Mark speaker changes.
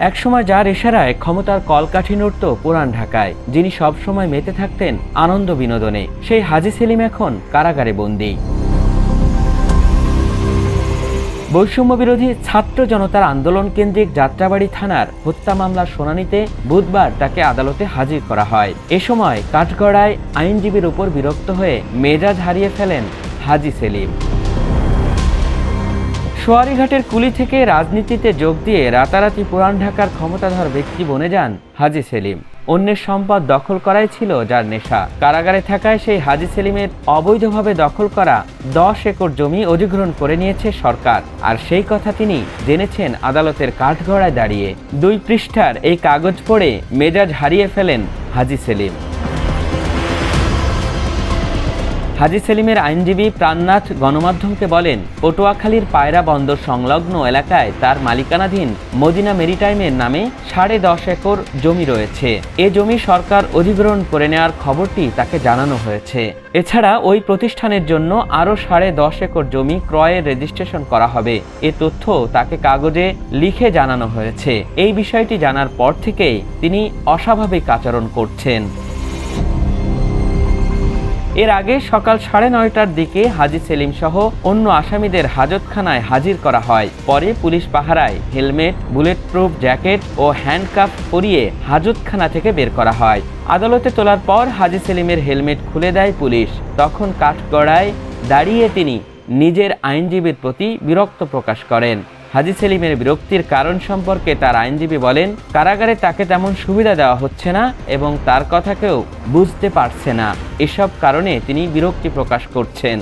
Speaker 1: একসময় যার ইশারায় ক্ষমতার কলকাঠি নড়ত পুরান ঢাকায়, যিনি সবসময় মেতে থাকতেন আনন্দ বিনোদনে, সেই হাজী সেলিম এখন কারাগারে বন্দী। বৈষম্য বিরোধী ছাত্র জনতার আন্দোলন কেন্দ্রিক যাত্রাবাড়ি থানার হত্যা মামলার শুনানিতে বুধবার তাকে আদালতে হাজির করা হয়। এ সময় কাঠগড়ায় আইনজীবীর উপর বিরক্ত হয়ে মেজাজ হারিয়ে ফেলেন হাজী সেলিম। সোয়ারীঘাটের কুলি থেকে রাজনীতিতে যোগ দিয়ে রাতারাতি পুরান ঢাকার ক্ষমতাধর ব্যক্তি বনে যান হাজী সেলিম। অন্যের সম্পদ দখল করাই ছিল যার নেশা। কারাগারে থাকায় সেই হাজী সেলিমের অবৈধভাবে দখল করা 10 একর জমি অধিগ্রহণ করে নিয়েছে সরকার, আর সেই কথা তিনি জেনেছেন আদালতের কাঠগড়ায় দাঁড়িয়ে। 2 পৃষ্ঠার এই কাগজ পড়ে মেজাজ হারিয়ে ফেলেন হাজী সেলিম। হাজী সেলিমের আইনজীবী প্রাণনাথ গণমাধ্যমকে বলেন, পটুয়াখালীর পায়রা বন্দর সংলগ্ন এলাকায় তার মালিকানাধীন মদিনা মেরিটাইমের নামে 10.5 একর জমি রয়েছে। এ জমি সরকার অধিগ্রহণ করে নেওয়ার খবরটি তাকে জানানো হয়েছে। এছাড়া ওই প্রতিষ্ঠানের জন্য আরও 10.5 একর জমি ক্রয়ের রেজিস্ট্রেশন করা হবে। এ তথ্য তাকে কাগজে লিখে জানানো হয়েছে। এই বিষয়টি জানার পর থেকেই তিনি অস্বাভাবিক আচরণ করছেন। এর আগে সকাল 9:30টার দিকে হাজী সেলিম সহ অন্য আসামিদের হাজতখানায় হাজির করা হয়। পরে পুলিশ পাহারায় হেলমেট, বুলেট প্রুফ জ্যাকেট ও হ্যান্ডকাফ পরিয়ে হাজতখানা থেকে বের করা হয়। আদালতে তোলার পর হাজী সেলিমের হেলমেট খুলে দেয় পুলিশ। তখন কাঠগড়ায় দাঁড়িয়ে তিনি নিজের আইনজীবীর প্রতি বিরক্ত প্রকাশ করেন। হাজী সেলিমের বিরক্তির কারণ সম্পর্কে তার আইনজীবী বলেন, কারাগারে তাকে তেমন সুবিধা দেওয়া হচ্ছে না এবং তার কথা কেউ বুঝতে পারছে না। এসব কারণে তিনি বিরক্তি প্রকাশ করছেন।